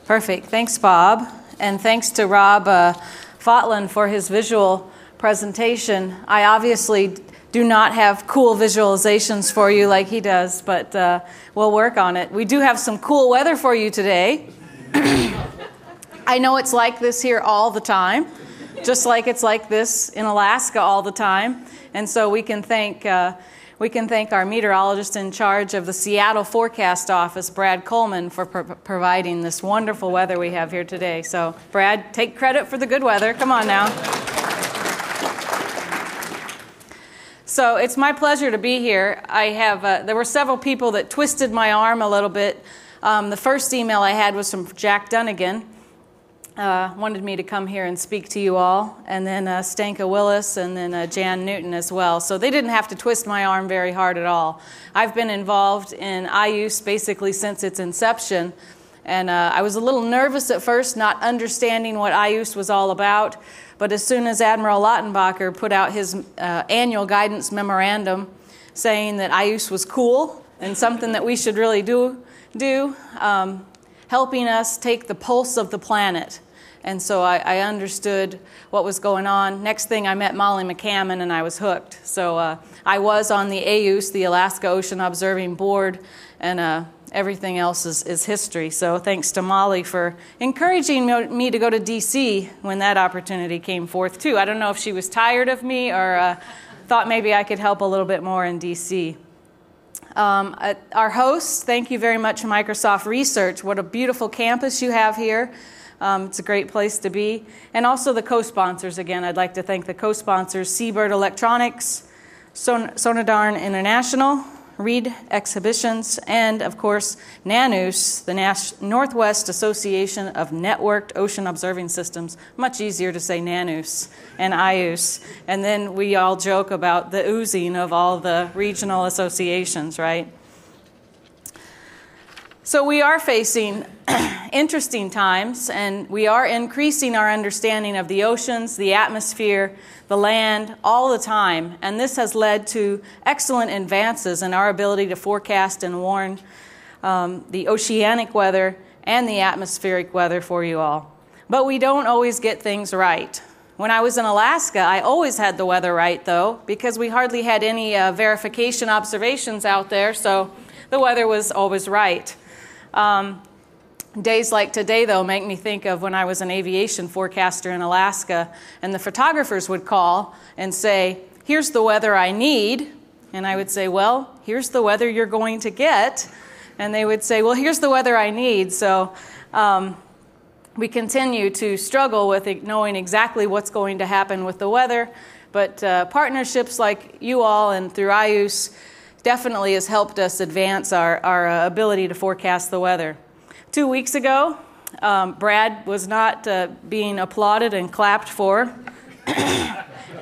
Perfect. Thanks, Bob. And thanks to Rob Fotland for his visual presentation. I obviously do not have cool visualizations for you like he does, but we'll work on it. We do have some cool weather for you today. I know it's like this here all the time, just like it's like this in Alaska all the time. And so we can thank our meteorologist in charge of the Seattle Forecast Office, Brad Coleman, for providing this wonderful weather we have here today. So, Brad, take credit for the good weather. Come on now. So it's my pleasure to be here. There were several people that twisted my arm a little bit. The first email I had was from Jack Dunnigan. Wanted me to come here and speak to you all, and then Stanka Willis, and then Jan Newton as well. So they didn't have to twist my arm very hard at all. I've been involved in IOOC basically since its inception, and I was a little nervous at first, not understanding what IOOC was all about, but as soon as Admiral Lautenbacher put out his annual guidance memorandum saying that IOOC was cool and something that we should really do, helping us take the pulse of the planet. And so I understood what was going on. Next thing, I met Molly McCammon, and I was hooked. So I was on the IOOC, the Alaska Ocean Observing Board, and everything else is history. So thanks to Molly for encouraging me to go to D.C. when that opportunity came forth, too. I don't know if she was tired of me or thought maybe I could help a little bit more in D.C. Our hosts, thank you very much, Microsoft Research. What a beautiful campus you have here. It's a great place to be. And also the co-sponsors, again, I'd like to thank the co-sponsors, Seabird Electronics, Sonodarn International, Reed Exhibitions, and, of course, NANUS, the Northwest Association of Networked Ocean Observing Systems. Much easier to say NANUS and IOOC. And then we all joke about the oozing of all the regional associations, right? So we are facing interesting times, and we are increasing our understanding of the oceans, the atmosphere, the land, all the time. And this has led to excellent advances in our ability to forecast and warn the oceanic weather and the atmospheric weather for you all. But we don't always get things right. When I was in Alaska, I always had the weather right, though, because we hardly had any verification observations out there, so the weather was always right. Days like today, though, make me think of when I was an aviation forecaster in Alaska, and the photographers would call and say, "Here's the weather I need." And I would say, "Well, here's the weather you're going to get." And they would say, "Well, here's the weather I need." So we continue to struggle with knowing exactly what's going to happen with the weather, but partnerships like you all and through IOOC definitely has helped us advance our ability to forecast the weather. 2 weeks ago, Brad was not being applauded and clapped for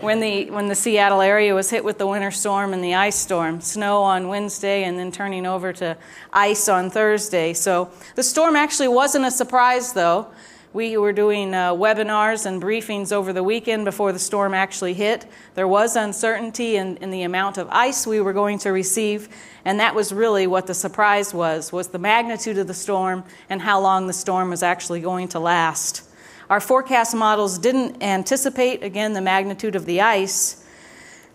when the Seattle area was hit with the winter storm and the ice storm. Snow on Wednesday and then turning over to ice on Thursday. So the storm actually wasn't a surprise, though. We were doing webinars and briefings over the weekend before the storm actually hit. There was uncertainty in the amount of ice we were going to receive, and that was really what the surprise was the magnitude of the storm and how long the storm was actually going to last. Our forecast models didn't anticipate, again, the magnitude of the ice.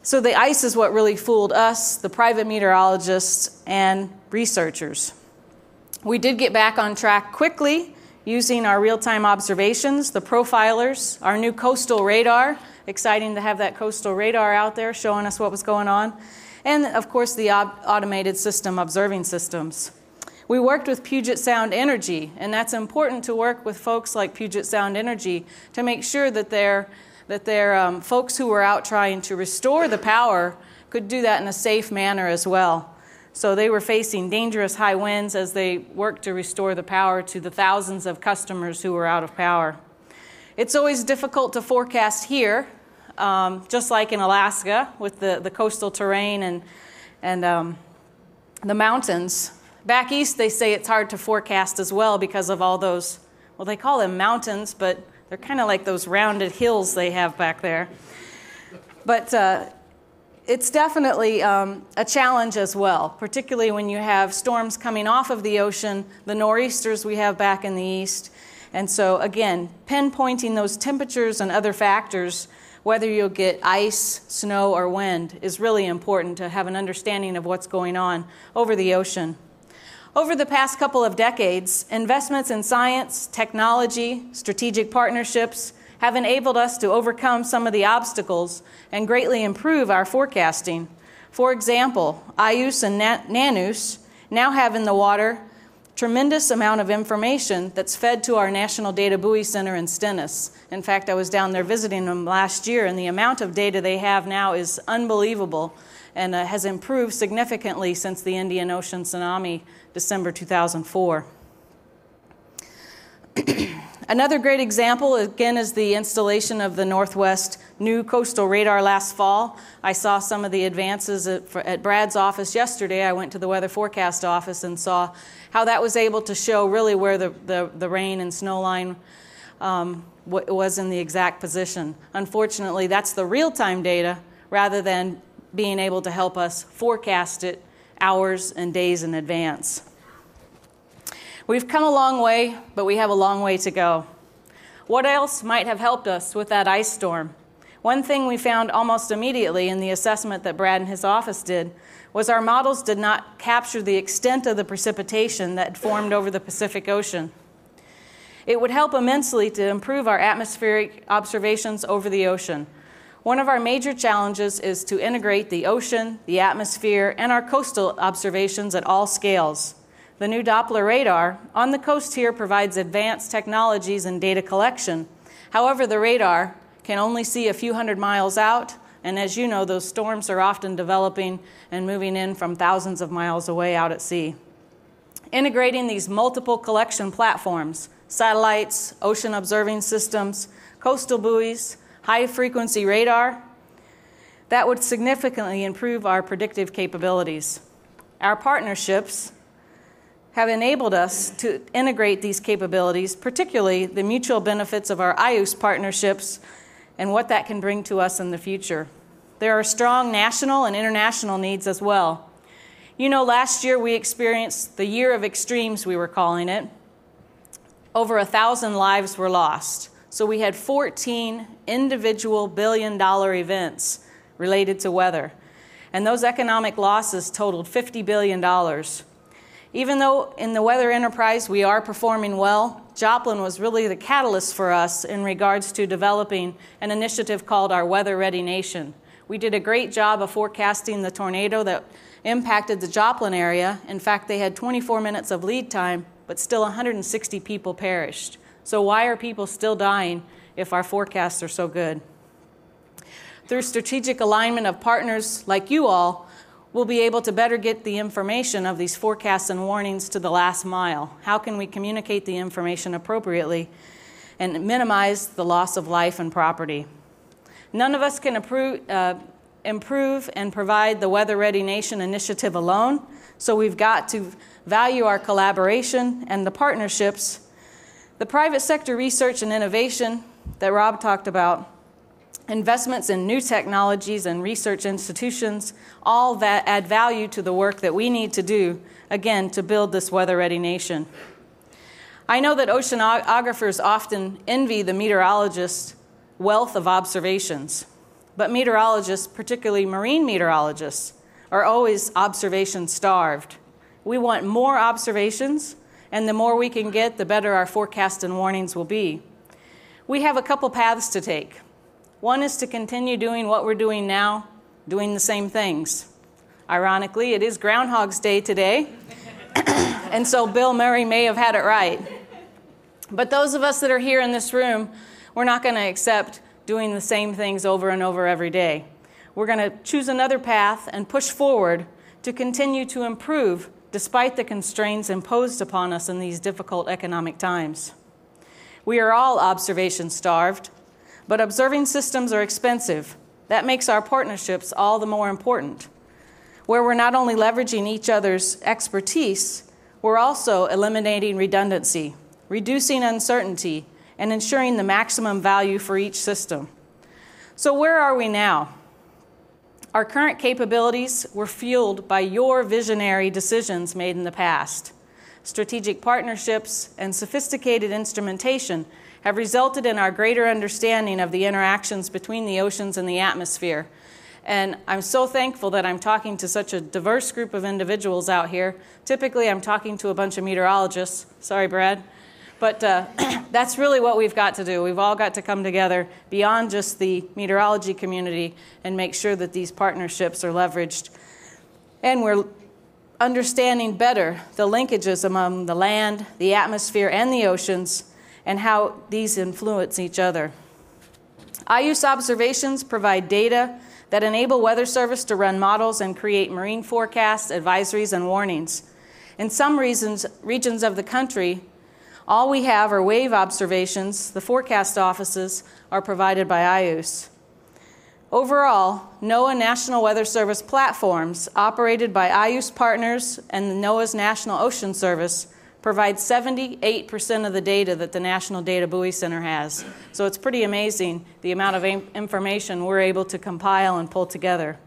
So the ice is what really fooled us, the private meteorologists and researchers. We did get back on track quickly, using our real-time observations, the profilers, our new coastal radar. Exciting to have that coastal radar out there showing us what was going on. And, of course, the automated system observing systems. We worked with Puget Sound Energy, and that's important to work with folks like Puget Sound Energy to make sure that their folks who were out trying to restore the power could do that in a safe manner as well. So they were facing dangerous high winds as they worked to restore the power to the thousands of customers who were out of power. It's always difficult to forecast here, just like in Alaska with the coastal terrain and the mountains. Back east, they say it's hard to forecast as well because of all those, well, they call them mountains, but they're kind of like those rounded hills they have back there. But it's definitely a challenge as well, particularly when you have storms coming off of the ocean, the nor'easters we have back in the east, And so again, pinpointing those temperatures and other factors, whether you'll get ice, snow, or wind, is really important to have an understanding of what's going on over the ocean. Over the past couple of decades, investments in science, technology, strategic partnerships have enabled us to overcome some of the obstacles and greatly improve our forecasting. For example, IOOC and NWS now have in the water tremendous amount of information that's fed to our National Data Buoy Center in Stennis. In fact, I was down there visiting them last year, and the amount of data they have now is unbelievable and has improved significantly since the Indian Ocean tsunami, December 2004. Another great example, again, is the installation of the Northwest new coastal radar last fall. I saw some of the advances at Brad's office yesterday. I went to the weather forecast office and saw how that was able to show really where the rain and snow line was in the exact position. Unfortunately, that's the real-time data rather than being able to help us forecast it hours and days in advance. We've come a long way, but we have a long way to go. What else might have helped us with that ice storm? One thing we found almost immediately in the assessment that Brad and his office did was our models did not capture the extent of the precipitation that formed over the Pacific Ocean. It would help immensely to improve our atmospheric observations over the ocean. One of our major challenges is to integrate the ocean, the atmosphere, and our coastal observations at all scales. The new Doppler radar on the coast here provides advanced technologies in data collection. However, the radar can only see a few hundred miles out, and as you know, those storms are often developing and moving in from thousands of miles away out at sea. Integrating these multiple collection platforms, satellites, ocean observing systems, coastal buoys, high-frequency radar, that would significantly improve our predictive capabilities. Our partnerships have enabled us to integrate these capabilities, particularly the mutual benefits of our IOOC partnerships and what that can bring to us in the future. There are strong national and international needs as well. You know, last year we experienced the year of extremes, we were calling it. Over 1,000 lives were lost. So we had 14 individual billion-dollar events related to weather. And those economic losses totaled $50 billion. Even though in the weather enterprise we are performing well, Joplin was really the catalyst for us in regards to developing an initiative called our Weather Ready Nation. We did a great job of forecasting the tornado that impacted the Joplin area. In fact, they had 24 minutes of lead time, but still 160 people perished. So why are people still dying if our forecasts are so good? Through strategic alignment of partners like you all, we'll be able to better get the information of these forecasts and warnings to the last mile. How can we communicate the information appropriately and minimize the loss of life and property? None of us can improve and provide the Weather Ready Nation initiative alone, so we've got to value our collaboration and the partnerships. The private sector research and innovation that Rob talked about, investments in new technologies and research institutions, all that add value to the work that we need to do, again, to build this weather-ready nation. I know that oceanographers often envy the meteorologists' wealth of observations, but meteorologists, particularly marine meteorologists, are always observation-starved. We want more observations, and the more we can get, the better our forecasts and warnings will be. We have a couple paths to take. One is to continue doing what we're doing now, doing the same things. Ironically, it is Groundhog's Day today, and so Bill Murray may have had it right. But those of us that are here in this room, we're not going to accept doing the same things over and over every day. We're going to choose another path and push forward to continue to improve despite the constraints imposed upon us in these difficult economic times. We are all observation-starved, but observing systems are expensive. That makes our partnerships all the more important, where we're not only leveraging each other's expertise, we're also eliminating redundancy, reducing uncertainty, and ensuring the maximum value for each system. So where are we now? Our current capabilities were fueled by your visionary decisions made in the past. strategic partnerships, and sophisticated instrumentation have resulted in our greater understanding of the interactions between the oceans and the atmosphere. And I'm so thankful that I'm talking to such a diverse group of individuals out here. Typically, I'm talking to a bunch of meteorologists. Sorry, Brad. But that's really what we've got to do. We've all got to come together beyond just the meteorology community and make sure that these partnerships are leveraged. And we're understanding better the linkages among the land, the atmosphere, and the oceans, and how these influence each other. IOOC observations provide data that enable Weather Service to run models and create marine forecasts, advisories, and warnings. In some regions of the country, all we have are wave observations. The forecast offices are provided by IOOC. Overall, NOAA National Weather Service platforms operated by IOOC partners and the NOAA's National Ocean Service provide 78% of the data that the National Data Buoy Center has. So it's pretty amazing the amount of information we're able to compile and pull together.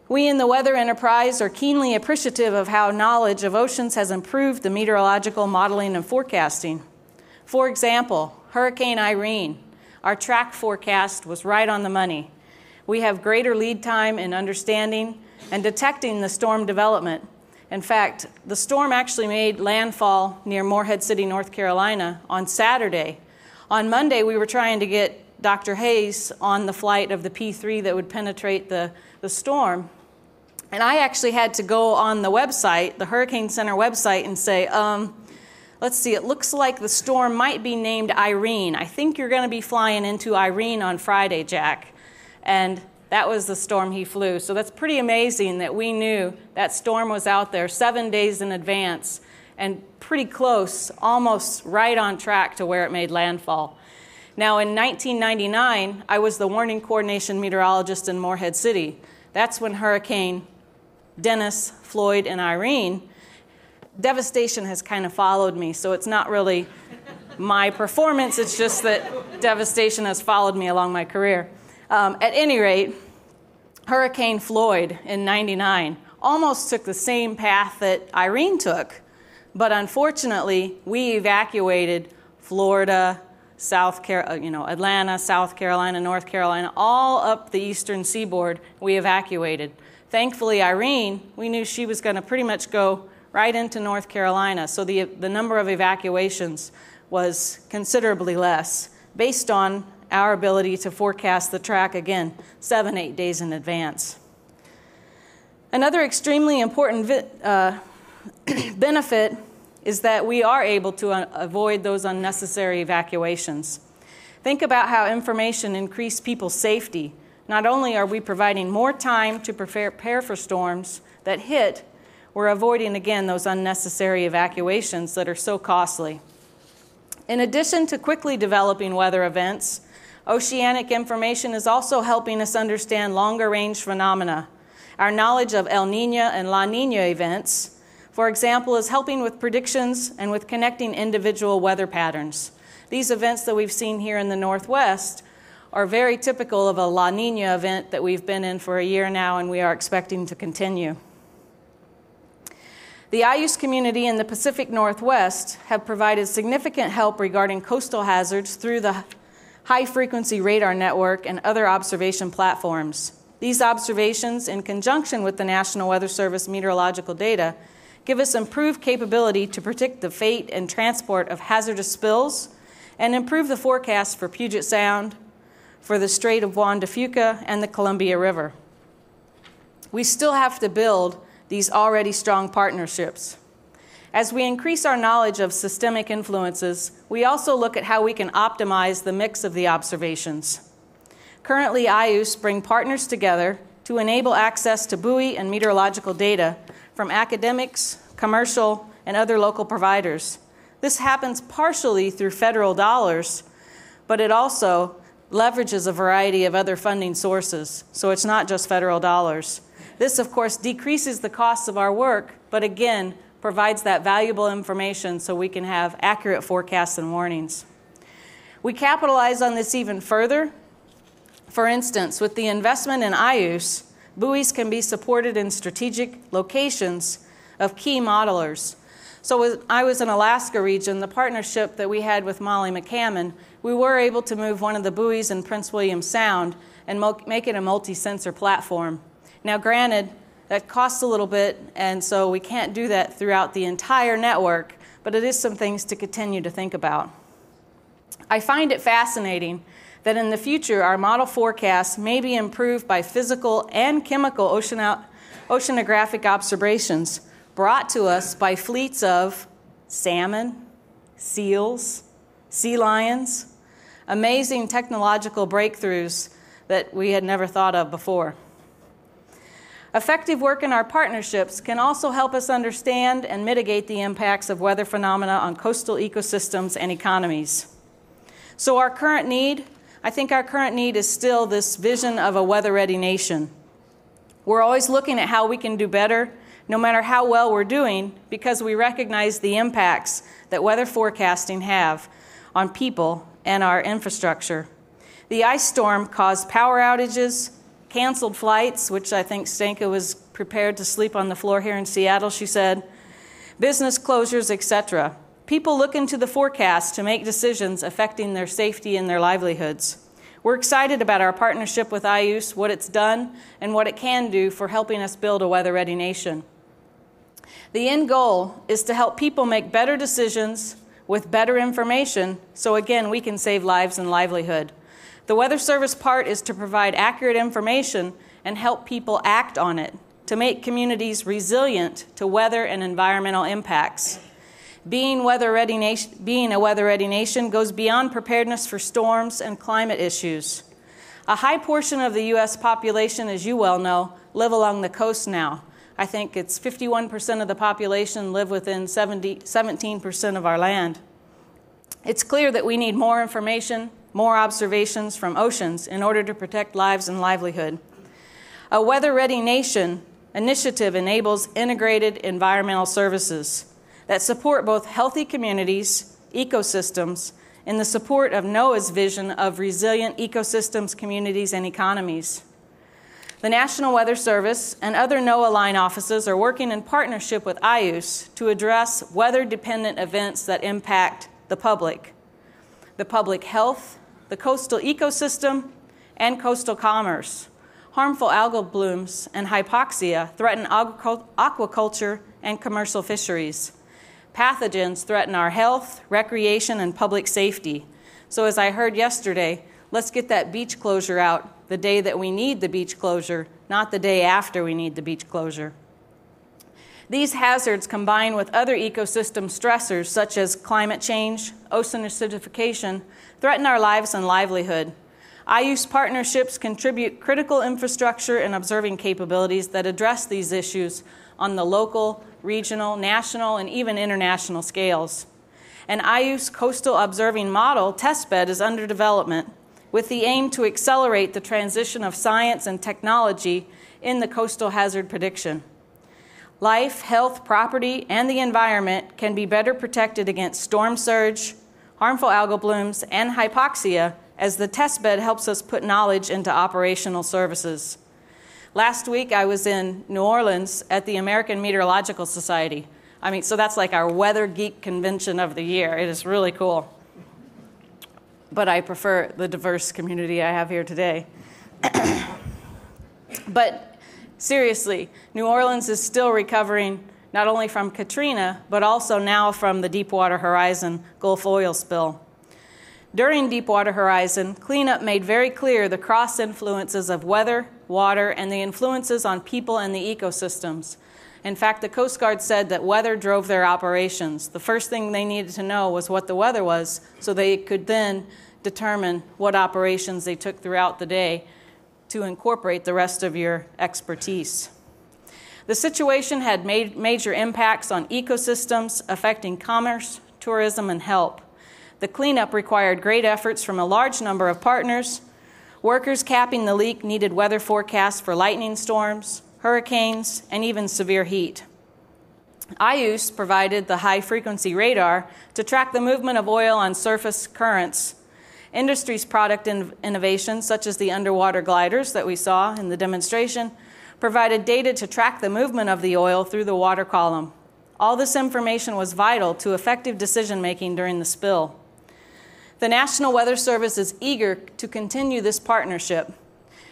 We in the weather enterprise are keenly appreciative of how knowledge of oceans has improved the meteorological modeling and forecasting. For example, Hurricane Irene, our track forecast was right on the money. We have greater lead time in understanding and detecting the storm development. In fact, the storm actually made landfall near Morehead City, North Carolina on Saturday. On Monday, we were trying to get Dr. Hayes on the flight of the P3 that would penetrate the storm. And I actually had to go on the website, the Hurricane Center website, and say, let's see, it looks like the storm might be named Irene. I think you're going to be flying into Irene on Friday, Jack. And that was the storm he flew. So that's pretty amazing that we knew that storm was out there 7 days in advance and pretty close, almost right on track to where it made landfall. Now, in 1999, I was the warning coordination meteorologist in Morehead City. That's when Hurricane Dennis, Floyd, and Irene, devastation has kind of followed me, so it's not really my performance, it's just that devastation has followed me along my career. At any rate, Hurricane Floyd in '99 almost took the same path that Irene took, but unfortunately, we evacuated Florida, Atlanta, South Carolina, North Carolina, all up the eastern seaboard, we evacuated. Thankfully, Irene, we knew she was going to pretty much go right into North Carolina, so the number of evacuations was considerably less, based on our ability to forecast the track, again, 7-8 days in advance. Another extremely important benefit is that we are able to avoid those unnecessary evacuations. Think about how information increases people's safety. Not only are we providing more time to prepare for storms that hit, we're avoiding, again, those unnecessary evacuations that are so costly. In addition to quickly developing weather events, oceanic information is also helping us understand longer-range phenomena. Our knowledge of El Niño and La Niña events, for example, is helping with predictions and with connecting individual weather patterns. These events that we've seen here in the Northwest are very typical of a La Niña event that we've been in for a year now and we are expecting to continue. The IOOC community in the Pacific Northwest have provided significant help regarding coastal hazards through the high-frequency radar network and other observation platforms. These observations, in conjunction with the National Weather Service meteorological data, give us improved capability to predict the fate and transport of hazardous spills and improve the forecast for Puget Sound, for the Strait of Juan de Fuca, and the Columbia River. We still have to build these already strong partnerships. As we increase our knowledge of systemic influences, we also look at how we can optimize the mix of the observations. Currently, IOOC bring partners together to enable access to buoy and meteorological data from academics, commercial, and other local providers. This happens partially through federal dollars, but it also leverages a variety of other funding sources, so it's not just federal dollars. This, of course, decreases the costs of our work, but again, provides that valuable information so we can have accurate forecasts and warnings. We capitalize on this even further. For instance, with the investment in IOOC, buoys can be supported in strategic locations of key modelers. So when I was in Alaska region, the partnership that we had with Molly McCammon, we were able to move one of the buoys in Prince William Sound and make it a multi-sensor platform. Now granted, that costs a little bit, and so we can't do that throughout the entire network, but it is some things to continue to think about. I find it fascinating that in the future our model forecasts may be improved by physical and chemical oceanographic observations brought to us by fleets of salmon, seals, sea lions, amazing technological breakthroughs that we had never thought of before. Effective work in our partnerships can also help us understand and mitigate the impacts of weather phenomena on coastal ecosystems and economies. So our current need, I think our current need is still this vision of a weather-ready nation. We're always looking at how we can do better, no matter how well we're doing, because we recognize the impacts that weather forecasting have on people and our infrastructure. The ice storm caused power outages, canceled flights, which I think Stanka was prepared to sleep on the floor here in Seattle, she said, business closures, etc. People look into the forecast to make decisions affecting their safety and their livelihoods. We're excited about our partnership with IOOC, what it's done, and what it can do for helping us build a weather-ready nation. The end goal is to help people make better decisions with better information, so again, we can save lives and livelihood. The Weather Service part is to provide accurate information and help people act on it, to make communities resilient to weather and environmental impacts. Being a weather-ready nation goes beyond preparedness for storms and climate issues. A high portion of the U.S. population, as you well know, live along the coast now. I think it's 51% of the population live within 17% of our land. It's clear that we need more information, more observations from oceans in order to protect lives and livelihood. A weather-ready nation initiative enables integrated environmental services that support both healthy communities, ecosystems, and the support of NOAA's vision of resilient ecosystems, communities, and economies. The National Weather Service and other NOAA line offices are working in partnership with IOOC to address weather-dependent events that impact the public health, the coastal ecosystem, and coastal commerce. Harmful algal blooms and hypoxia threaten aquaculture and commercial fisheries. Pathogens threaten our health, recreation, and public safety. So as I heard yesterday, let's get that beach closure out the day that we need the beach closure, not the day after we need the beach closure. These hazards, combined with other ecosystem stressors such as climate change, ocean acidification, threaten our lives and livelihood. IOOC partnerships contribute critical infrastructure and observing capabilities that address these issues on the local, regional, national, and even international scales. An IOOC coastal observing model testbed is under development with the aim to accelerate the transition of science and technology in the coastal hazard prediction. Life, health, property, and the environment can be better protected against storm surge, harmful algal blooms, and hypoxia as the testbed helps us put knowledge into operational services. Last week I was in New Orleans at the American Meteorological Society. So that's like our weather geek convention of the year. It is really cool. But I prefer the diverse community I have here today. But seriously, New Orleans is still recovering not only from Katrina, but also now from the Deepwater Horizon Gulf oil spill. During Deepwater Horizon, cleanup made very clear the cross-influences of weather, water, and the influences on people and the ecosystems. In fact, the Coast Guard said that weather drove their operations. The first thing they needed to know was what the weather was, so they could then determine what operations they took throughout the day to incorporate the rest of your expertise. The situation had major impacts on ecosystems affecting commerce, tourism, and health. The cleanup required great efforts from a large number of partners. Workers capping the leak needed weather forecasts for lightning storms, hurricanes, and even severe heat. IOOC provided the high-frequency radar to track the movement of oil on surface currents. Industry's product innovations, such as the underwater gliders that we saw in the demonstration, provided data to track the movement of the oil through the water column. All this information was vital to effective decision-making during the spill. The National Weather Service is eager to continue this partnership.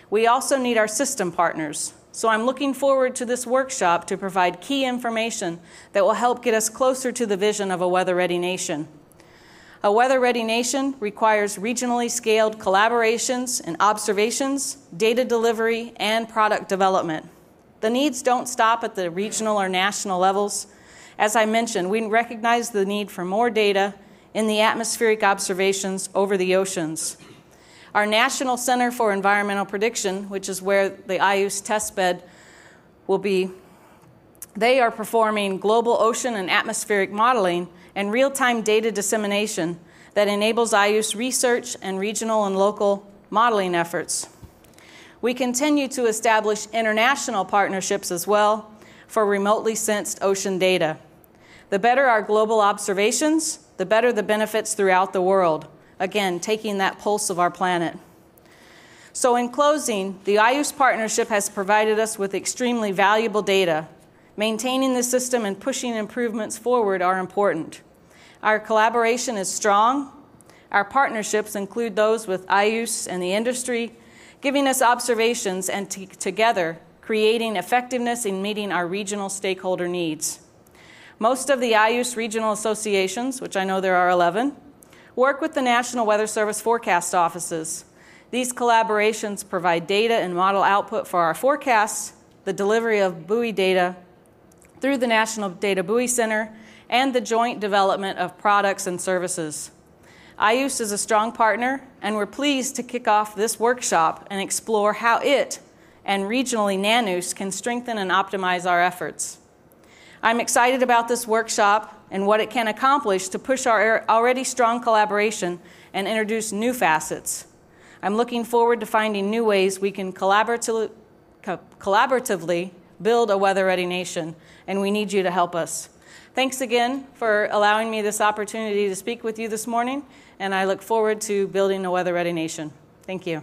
We also need our system partners, so I'm looking forward to this workshop to provide key information that will help get us closer to the vision of a weather-ready nation. A weather-ready nation requires regionally scaled collaborations and observations, data delivery, and product development. The needs don't stop at the regional or national levels. As I mentioned, we recognize the need for more data in the atmospheric observations over the oceans. Our National Center for Environmental Prediction, which is where the IOOC testbed will be, they are performing global ocean and atmospheric modeling and real-time data dissemination that enables IOOC research and regional and local modeling efforts. We continue to establish international partnerships as well for remotely sensed ocean data. The better our global observations, the better the benefits throughout the world. Again, taking that pulse of our planet. So in closing, the IOOC partnership has provided us with extremely valuable data. Maintaining the system and pushing improvements forward are important. Our collaboration is strong. Our partnerships include those with IOOC and the industry, giving us observations and together creating effectiveness in meeting our regional stakeholder needs. Most of the IOOC regional associations, which I know there are 11, work with the National Weather Service forecast offices. These collaborations provide data and model output for our forecasts, the delivery of buoy data through the National Data Buoy Center, and the joint development of products and services. IOOC is a strong partner, and we're pleased to kick off this workshop and explore how it and regionally NANOOC can strengthen and optimize our efforts. I'm excited about this workshop and what it can accomplish to push our already strong collaboration and introduce new facets. I'm looking forward to finding new ways we can collaboratively build a weather-ready nation, and we need you to help us. Thanks again for allowing me this opportunity to speak with you this morning, and I look forward to building a weather-ready nation. Thank you.